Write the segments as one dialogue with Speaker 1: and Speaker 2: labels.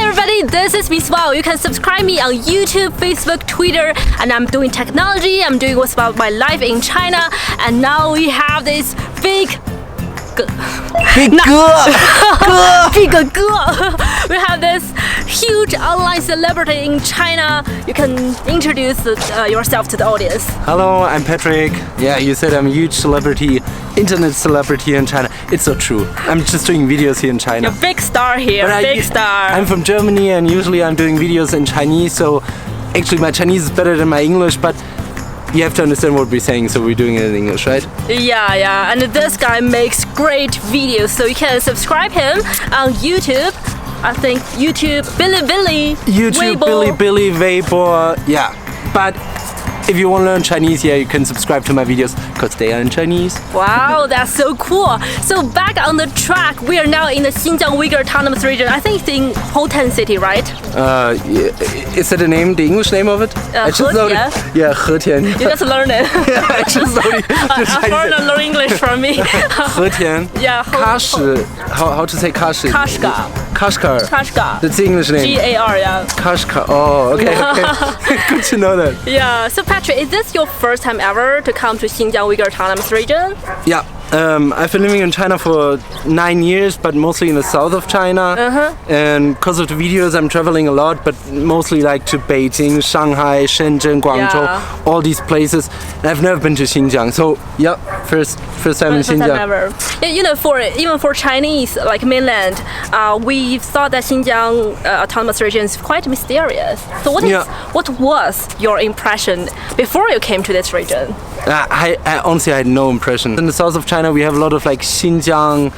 Speaker 1: everybody, this is Miss Wow. You can subscribe me on YouTube, Facebook, Twitter, and I'm doing technology. I'm doing what's about my life in China, and now we have this big we have this huge online celebrity in China. You can introduce yourself to the audience.
Speaker 2: Hello, I'm Patrick. Yeah, you said I'm a huge celebrity, internet celebrity in China. It's so true. I'm just doing videos here in China.
Speaker 1: You're a big star here, big star.
Speaker 2: I'm from Germany and usually I'm doing videos in Chinese, so actually my Chinese is better than my English, but you have to understand what we're saying, so we're doing it in English, right?
Speaker 1: Yeah, and this guy makes great videos, so you can subscribe him on YouTube. I think YouTube, Bilibili,
Speaker 2: YouTube,
Speaker 1: Weibo.
Speaker 2: Bilibili, Weibo, yeah. But if you want to learn Chinese, yeah, you can subscribe to my videos because they are in Chinese.
Speaker 1: Wow, that's so cool. So back on the track, we are now in the Xinjiang Uyghur Autonomous Region. I think it's in Hotan City, right?
Speaker 2: Is that the name, the English name of it? I just learned it. Yeah, Hetian.
Speaker 1: You just learned it.
Speaker 2: Yeah, I just learned it.
Speaker 1: A foreigner learn English from me.
Speaker 2: Hetian.
Speaker 1: Yeah.
Speaker 2: Kashi. How to say Kashi?
Speaker 1: Kashgar.
Speaker 2: Kashgar. That's the English name.
Speaker 1: G-A-R, yeah.
Speaker 2: Kashgar. Oh, okay. Good to know that.
Speaker 1: Yeah. So Patrick, is this your first time ever to come to Xinjiang Uyghur Autonomous Region?
Speaker 2: Yeah. I've been living in China for 9 years, but mostly in the south of China. And because of the videos, I'm traveling a lot, but mostly like to Beijing, Shanghai, Shenzhen, Guangzhou, all these places. And I've never been to Xinjiang, so yeah, first time in Xinjiang.
Speaker 1: Time ever. Yeah, you know, even for Chinese, like mainland, we thought that Xinjiang Autonomous Region is quite mysterious. So what was your impression before you came to this region?
Speaker 2: I honestly had no impression. In the south of China, we have a lot of like Xinjiang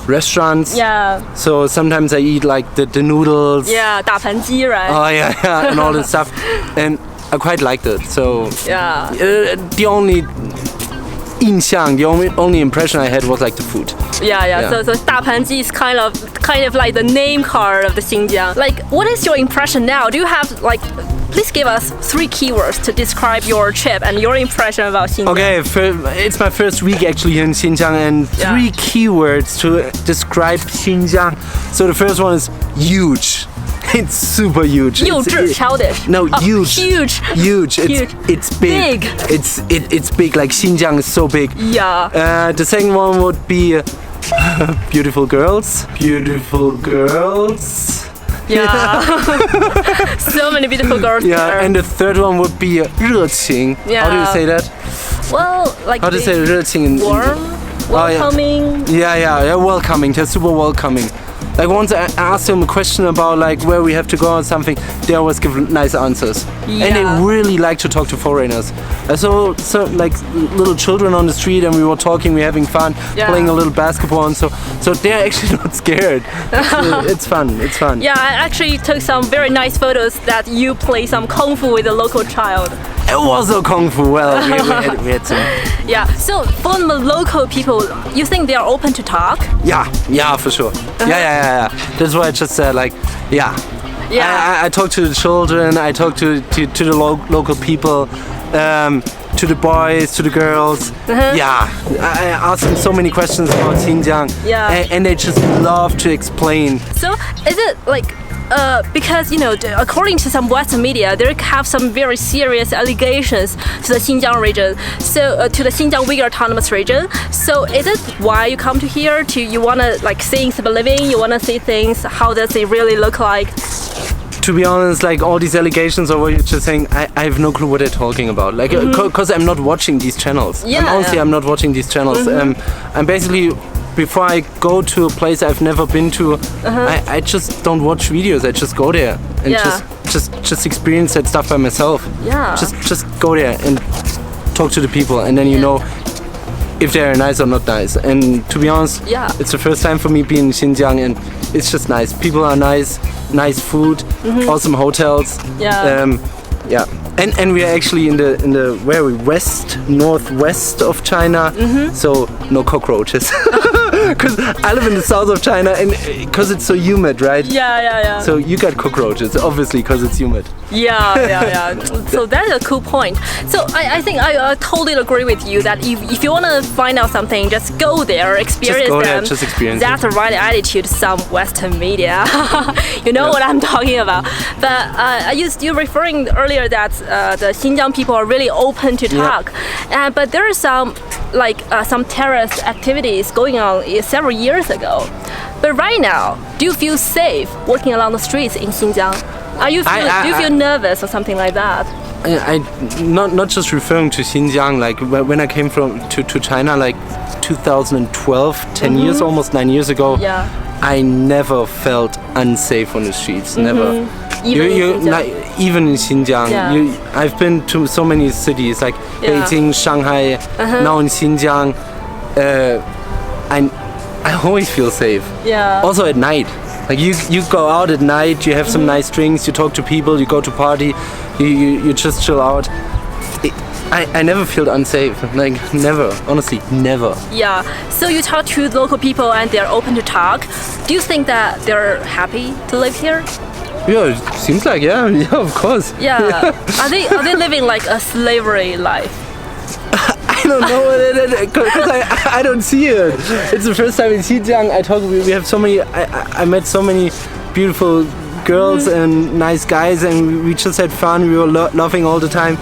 Speaker 2: restaurants.
Speaker 1: Yeah.
Speaker 2: So sometimes I eat like the noodles.
Speaker 1: Yeah, 大盘鸡, right?
Speaker 2: Oh yeah, and all this stuff, and I quite liked it. So
Speaker 1: yeah.
Speaker 2: The only impression I had was like the food.
Speaker 1: Yeah. So 大盘鸡 is kind of like the name card of the Xinjiang. Like, what is your impression now? Do you have like? Please give us 3 keywords to describe your trip and your impression about Xinjiang.
Speaker 2: Okay, it's my first week actually here in Xinjiang, and 3 keywords to describe Xinjiang. So the first one is huge. It's super huge.
Speaker 1: Childish.
Speaker 2: No, huge.
Speaker 1: Huge.
Speaker 2: It's big. It's big. Like Xinjiang is so big.
Speaker 1: Yeah.
Speaker 2: The second one would be beautiful girls.
Speaker 1: Yeah. So many beautiful girls there.
Speaker 2: And the third one would be 热情.
Speaker 1: Yeah.
Speaker 2: How do you say that?
Speaker 1: Well, like
Speaker 2: how to say 热情?
Speaker 1: Warm, welcoming.
Speaker 2: Yeah, welcoming. They're super welcoming. Like once I asked them a question about like where we have to go or something, they always give nice answers.
Speaker 1: Yeah.
Speaker 2: And they really like to talk to foreigners. I saw like little children on the street and we were talking, we're having fun, playing a little basketball, and so they're actually not scared. It's fun.
Speaker 1: Yeah, I actually took some very nice photos that you play some kung fu with a local child.
Speaker 2: It was a kung fu. Well, we had some.
Speaker 1: Yeah. So for the local people, you think they are open to talk?
Speaker 2: Yeah, for sure. Yeah. That's why I just said like, yeah. I talk to the children. I talk to the local people, to the boys, to the girls. Yeah. I ask them so many questions about Xinjiang.
Speaker 1: Yeah.
Speaker 2: And they just love to explain.
Speaker 1: So is it like? Because you know, according to some Western media, they have some very serious allegations to the Xinjiang region. So to the Xinjiang Uyghur Autonomous Region. So is it why you come to here? You wanna like see the living? You wanna see things? How does it really look like?
Speaker 2: To be honest, like all these allegations or what you're just saying, I have no clue what they're talking about. Like, because I'm not watching these channels. I'm not watching these channels. I'm basically, before I go to a place I've never been to, I just don't watch videos. I just go there and just experience that stuff by myself.
Speaker 1: Yeah.
Speaker 2: Just go there and talk to the people, and then you know if they're nice or not nice. And to be honest, it's the first time for me being in Xinjiang, and it's just nice. People are nice food, awesome hotels. And we are actually in the very northwest of China, so no cockroaches. Because I live in the south of China, and because it's so humid, right?
Speaker 1: Yeah.
Speaker 2: So you got cockroaches, obviously, because it's humid.
Speaker 1: Yeah. So that's a cool point. So I think I totally agree with you that if you want to find out something, just go there, experience them.
Speaker 2: Just experience
Speaker 1: That's the right attitude to some Western media. You know what I'm talking about. But you referring earlier that the Xinjiang people are really open to talk. But there are some some terrorist activities going on several years ago. But right now, do you feel safe walking along the streets in Xinjiang? Do you feel nervous or something like that?
Speaker 2: I not just referring to Xinjiang. Like when I came to China, like 2012, 10 years, almost 9 years ago.
Speaker 1: Yeah.
Speaker 2: I never felt unsafe on the streets. Never. Even in Xinjiang, I've been to so many cities like Beijing, Shanghai, now in Xinjiang. I always feel safe.
Speaker 1: Yeah.
Speaker 2: Also at night. Like you go out at night, you have some nice drinks, you talk to people, you go to party, you just chill out. I never felt unsafe. Like never, honestly, never.
Speaker 1: Yeah. So you talk to local people and they're open to talk. Do you think that they're happy to live here?
Speaker 2: Yeah, it seems like yeah, of course.
Speaker 1: Yeah. Are they living like a slavery life?
Speaker 2: I don't know, because I don't see it. It's the first time in Xinjiang. We have so many. I met so many beautiful girls and nice guys, and we just had fun. We were laughing all the time.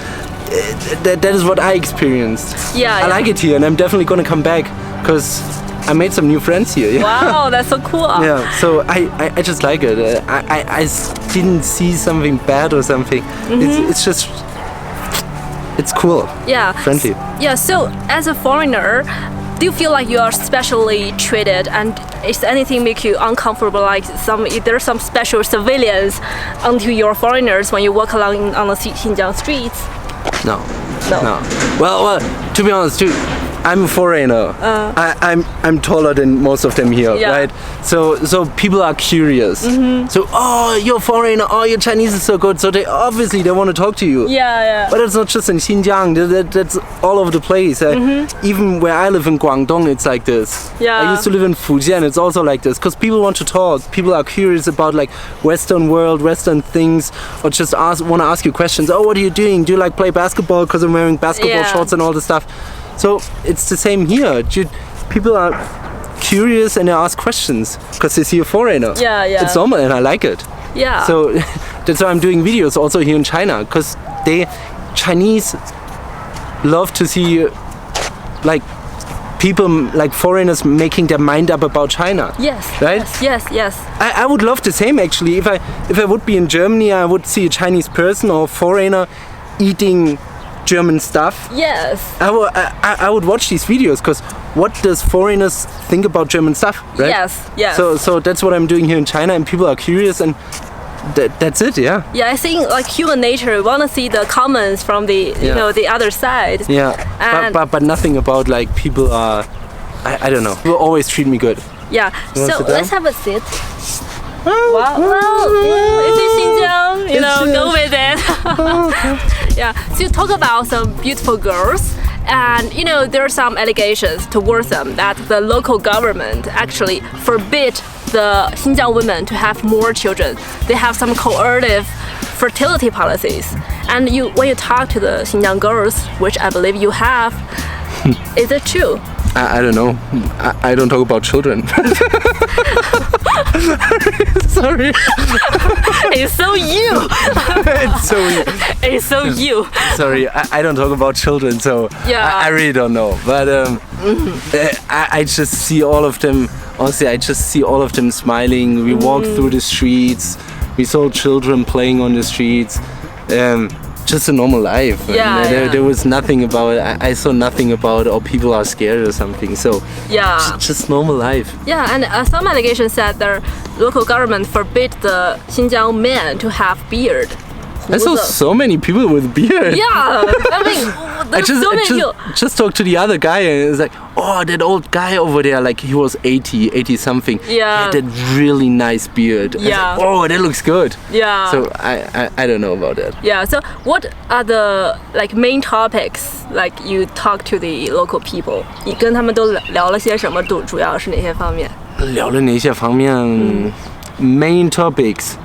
Speaker 2: That is what I experienced.
Speaker 1: Yeah.
Speaker 2: I like it here, and I'm definitely gonna come back because I made some new friends here. Yeah.
Speaker 1: Wow, that's so cool.
Speaker 2: Yeah, so I just like it. I didn't see something bad or something. It's just. It's cool.
Speaker 1: Yeah.
Speaker 2: Friendly.
Speaker 1: Yeah. So, as a foreigner, do you feel like you are specially treated, and is anything make you uncomfortable? Like there are some special surveillance onto your foreigners when you walk along on the Xinjiang streets?
Speaker 2: No. Well, to be honest, too, I'm a foreigner. I'm taller than most of them here, right? So people are curious. So you're a foreigner. Your Chinese is so good. So they obviously want to talk to you.
Speaker 1: Yeah.
Speaker 2: But it's not just in Xinjiang. That's all over the place. Even where I live in Guangdong, it's like this.
Speaker 1: Yeah.
Speaker 2: I used to live in Fujian. It's also like this because people want to talk. People are curious about like Western world, Western things, or just want to ask you questions. Oh, what are you doing? Do you like play basketball? Because I'm wearing basketball shorts and all this stuff. So it's the same here. People are curious and they ask questions because they see a foreigner.
Speaker 1: Yeah.
Speaker 2: It's normal and I like it.
Speaker 1: Yeah.
Speaker 2: So that's why I'm doing videos also here in China because Chinese love to see like people like foreigners making their mind up about China.
Speaker 1: Yes.
Speaker 2: Right?
Speaker 1: Yes.
Speaker 2: I would love the same actually. If I would be in Germany, I would see a Chinese person or a foreigner eating German stuff.
Speaker 1: Yes.
Speaker 2: I would watch these videos because what does foreigners think about German stuff, right?
Speaker 1: Yes.
Speaker 2: So that's what I'm doing here in China, and people are curious, and that's it. Yeah.
Speaker 1: Yeah, I think like human nature, we want to see the comments from the the other side.
Speaker 2: Yeah. But nothing about like people are. I don't know. People always treat me good.
Speaker 1: Yeah. So let's have a sit. Wow. Well, it's in Xinjiang. Go with it. Yeah. So you talk about some beautiful girls, and there are some allegations towards them that the local government actually forbid the Xinjiang women to have more children. They have some coercive fertility policies. And when you talk to the Xinjiang girls, which I believe you have, is it true?
Speaker 2: I don't know. I don't talk about children. Sorry.
Speaker 1: It's so you. It's so you.
Speaker 2: Sorry, I don't talk about children, so I really don't know. But I just see all of them. Honestly, I just see all of them smiling. We walk through the streets. We saw children playing on the streets. Just a normal life. There was nothing about it. I saw nothing about or people are scared or something. So just normal life.
Speaker 1: Yeah, and some allegations said the local government forbid the Xinjiang men to have beard.
Speaker 2: I saw so many people with beard.
Speaker 1: Yeah, I mean
Speaker 2: just talked to the other guy and it's like, oh, that old guy over there, like he was 80 something.
Speaker 1: Yeah.
Speaker 2: He had that really nice beard.
Speaker 1: Yeah.
Speaker 2: Like, oh, that looks good.
Speaker 1: Yeah.
Speaker 2: So I don't know about that.
Speaker 1: Yeah. So what are the like main topics like you talk to the local people? 你跟他们都聊了些什么？主要是哪些方面？
Speaker 2: 聊了哪些方面？Main topics.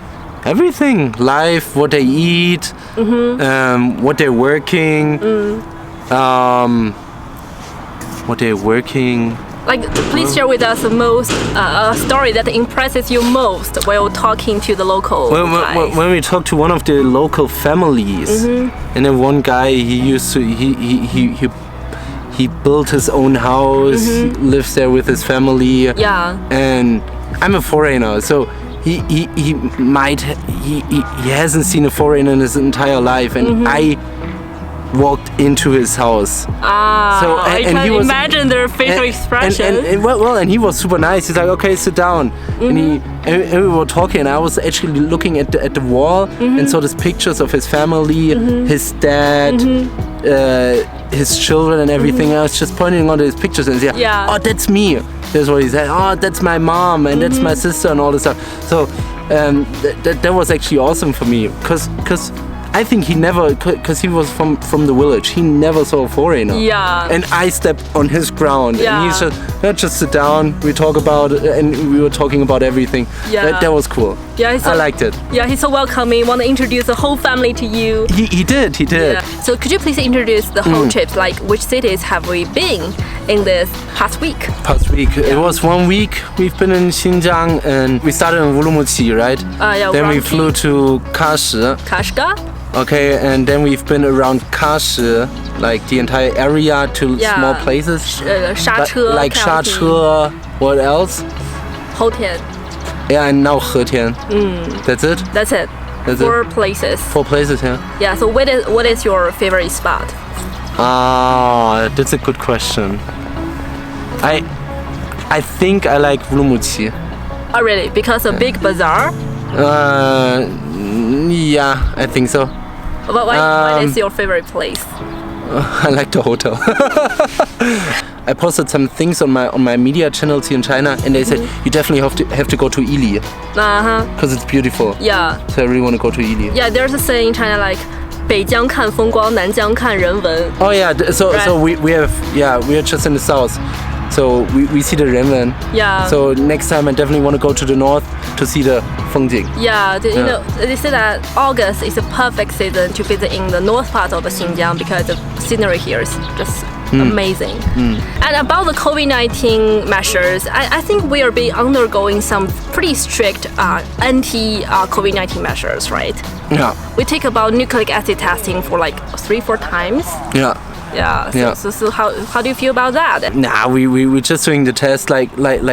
Speaker 2: Everything, life, what they eat, what they're working, what they're working.
Speaker 1: Like, please share with us the most story that impresses you most while talking to the local guys.
Speaker 2: When we talk to one of the local families, and then one guy, he built his own house, lives there with his family.
Speaker 1: Yeah.
Speaker 2: And I'm a foreigner, so he hasn't seen a foreigner in his entire life, and I walked into his house.
Speaker 1: So I can imagine their facial expression.
Speaker 2: And he was super nice. He's like, okay, sit down. And we were talking. And I was actually looking at the wall and saw these pictures of his family, his dad, his children, and everything. I was just pointing out his pictures and saying, oh, that's me. That's what he said. Oh, that's my mom and that's my sister and all this stuff. So that was actually awesome for me because I think he never, because he was from the village, he never saw a foreigner. Yeah. And I stepped on his ground, and he's just sit down. We talk about, and we were talking about everything. Yeah. That was cool. Yeah, I liked it.
Speaker 1: Yeah, he's so welcoming. Want to introduce the whole family to you.
Speaker 2: He did. Yeah.
Speaker 1: So could you please introduce the whole trips? Like, which cities have we been in this past week?
Speaker 2: It was 1 week. We've been in Xinjiang, and we started in Urumqi, right?
Speaker 1: Yeah.
Speaker 2: Then we flew to Kashi.
Speaker 1: Kashgar.
Speaker 2: Okay, and then we've been around Kashi, like the entire area, to small places.
Speaker 1: Shache,
Speaker 2: like Shache. What else?
Speaker 1: Houtian.
Speaker 2: Yeah, and now Hetian. That's it?
Speaker 1: That's it. Four places.
Speaker 2: 4 places, yeah.
Speaker 1: Yeah, so what is your favorite spot?
Speaker 2: That's a good question. I think I like Urumqi.
Speaker 1: Oh, really? Because a big bazaar?
Speaker 2: Yeah, I think so.
Speaker 1: But what is your favorite place?
Speaker 2: I like the hotel. I posted some things on my media channels here in China, and they said you definitely have to go to Ili. Because it's beautiful. Yeah. So I really want to go to Ili.
Speaker 1: Yeah, there's a saying in China like 北疆看风光，南疆看人文.
Speaker 2: Oh yeah, so we are just in the south. So we see the Renwen. Yeah. So next time I definitely want to go to the north to see the Fengjing.
Speaker 1: Yeah, you know, they say that August is a perfect season to visit in the north part of Xinjiang because the scenery here is just amazing. And about the COVID-19 measures, I think we are undergoing some pretty strict anti-COVID-19 measures, right?
Speaker 2: Yeah.
Speaker 1: We take about nucleic acid testing for like 3-4 times.
Speaker 2: Yeah.
Speaker 1: Yeah. So how do you feel about that?
Speaker 2: Nah, we're just doing the test like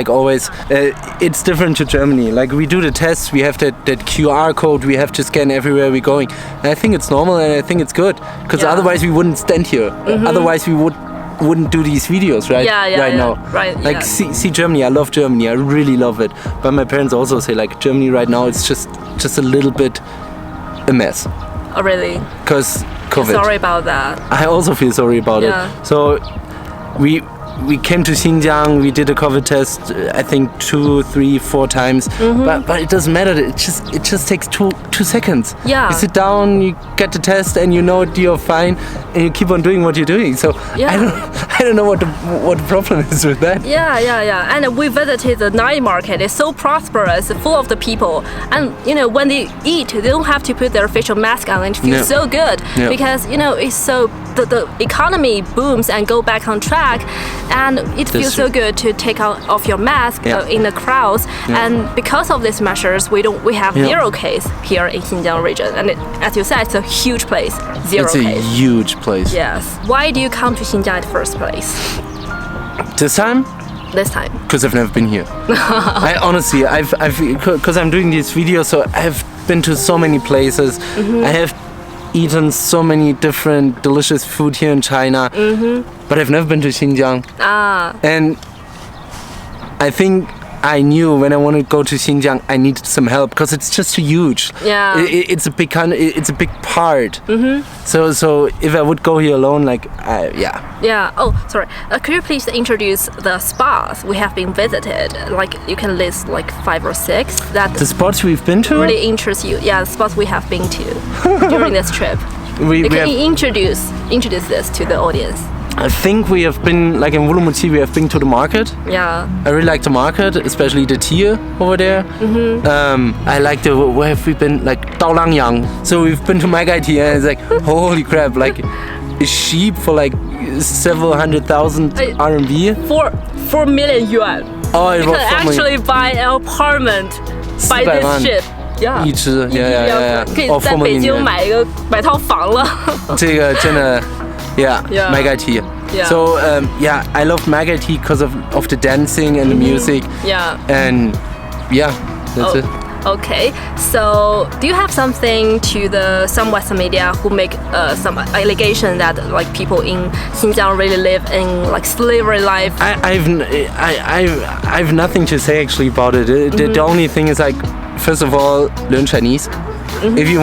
Speaker 2: always. It's different to Germany. Like we do the tests, we have that QR code, we have to scan everywhere we're going. And I think it's normal and I think it's good because otherwise we wouldn't stand here. Otherwise we wouldn't do these videos right now.
Speaker 1: Right.
Speaker 2: Like see Germany. I love Germany. I really love it. But my parents also say like Germany right now it's just a little bit a mess.
Speaker 1: Oh really?
Speaker 2: Because COVID.
Speaker 1: Sorry about that.
Speaker 2: I also feel sorry about it. So we came to Xinjiang, we did a COVID test I think 2, 3, 4 times, but it doesn't matter. It just takes 2 seconds. Yeah. You sit down, you get the test, and you know you're fine, and you keep on doing what you're doing. So I don't know what the problem is with that.
Speaker 1: Yeah. And we visited the night market. It's so prosperous, full of the people, and you know when they eat, they don't have to put their facial mask on, and it feels so good because you know it's so the economy booms and go back on track. And it feels so good to take off your mask in the crowds. And because of these measures, we have 0 case here in Xinjiang region. And as you said, it's a huge place. 0 case.
Speaker 2: It's a huge place.
Speaker 1: Yes. Why do you come to Xinjiang in the first place?
Speaker 2: This time?
Speaker 1: This time.
Speaker 2: Because I've never been here. I honestly, because I'm doing these videos, so I've been to so many places. I have eaten so many different delicious food here in China, but I've never been to Xinjiang. And I think I knew when I wanted to go to Xinjiang, I needed some help because it's just too huge.
Speaker 1: Yeah.
Speaker 2: It's a big it's a big part. So if I would go here alone, like yeah.
Speaker 1: Yeah. Oh, sorry. Could you please introduce the spas we have been visited? Like you can list like 5 or 6 that
Speaker 2: The spots we've been to.
Speaker 1: really interest you. Yeah, the spots we have been to during this trip.
Speaker 2: We
Speaker 1: You can
Speaker 2: have,
Speaker 1: introduce this to the audience.
Speaker 2: I think we have been like in Ürümqi. We have been to the market.
Speaker 1: Yeah.
Speaker 2: I really like the market, especially the tea over there. I like the where have we been? Like Daolangyang. So we've been to Magai tea, and it's like holy crap! Like a sheep for like several 100,000 RMB.
Speaker 1: 4 million yuan.
Speaker 2: Oh, it
Speaker 1: You
Speaker 2: was
Speaker 1: can
Speaker 2: so
Speaker 1: actually buy an apartment by
Speaker 2: 400
Speaker 1: this
Speaker 2: 万
Speaker 1: ship. Yeah.
Speaker 2: 一只，yeah.
Speaker 1: 可以
Speaker 2: Oh,
Speaker 1: 在
Speaker 2: 4
Speaker 1: 北京
Speaker 2: million.
Speaker 1: 买套房了。
Speaker 2: 这个真的
Speaker 1: Yeah.
Speaker 2: Magai tea.
Speaker 1: Yeah.
Speaker 2: So I love Magai tea because of the dancing and the music.
Speaker 1: Yeah.
Speaker 2: And yeah, that's it.
Speaker 1: Okay, so do you have something to some Western media who make some allegation that like people in Xinjiang really live in like slavery life?
Speaker 2: I've nothing to say actually about it. The only thing is like, first of all, learn Chinese. If you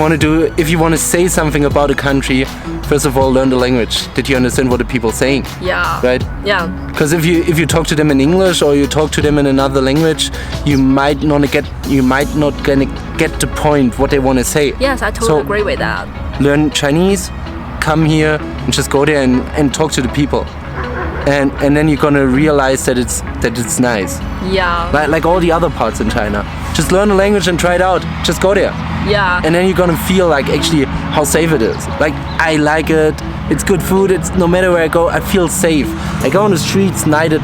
Speaker 2: want to say something about a country, first of all, learn the language. Did you understand what the people are saying?
Speaker 1: Yeah.
Speaker 2: Right.
Speaker 1: Yeah.
Speaker 2: Because if you talk to them in English or you talk to them in another language, you might not gonna get the point what they want to say.
Speaker 1: Yes, I totally agree with that.
Speaker 2: Learn Chinese, come here and just go there and talk to the people, and then you're gonna realize that it's nice.
Speaker 1: Yeah.
Speaker 2: Like all the other parts in China. Just learn the language and try it out. Just go there.
Speaker 1: Yeah.
Speaker 2: And then you're gonna feel like actually how safe it is. Like I like it. It's good food. It's no matter where I go, I feel safe. I go on the streets night at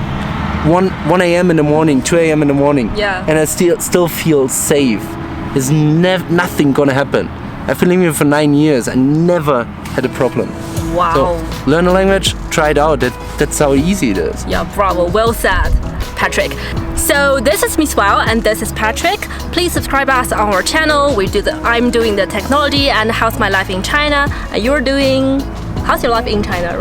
Speaker 2: 1 a.m. in the morning, 2 a.m. in the morning.
Speaker 1: Yeah.
Speaker 2: And I still feel safe. There's nothing gonna happen. I've been living here for 9 years. I never had a problem.
Speaker 1: Wow.
Speaker 2: So learn the language, try it out. That's how easy it is.
Speaker 1: Yeah, bravo. Well said, Patrick. So this is Miss Wow and this is Patrick. Please subscribe us on our channel. I'm doing the technology and how's my life in China. And you're doing how's your life in China,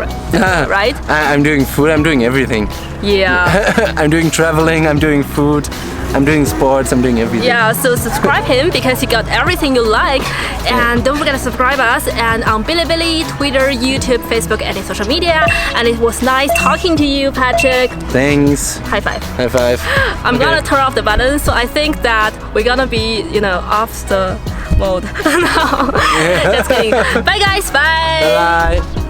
Speaker 1: right?
Speaker 2: I'm doing food. I'm doing everything.
Speaker 1: Yeah.
Speaker 2: I'm doing traveling. I'm doing food. I'm doing sports. I'm doing everything.
Speaker 1: Yeah, so subscribe him because he got everything you like. And don't forget to subscribe us and on Bilibili, Twitter, YouTube, Facebook, any social media. And it was nice talking to you, Patrick.
Speaker 2: Thanks.
Speaker 1: High five.
Speaker 2: High five.
Speaker 1: I'm gonna turn off the button, so I think that we're gonna be, off the mode. No, just kidding. Bye guys, bye.
Speaker 2: Bye.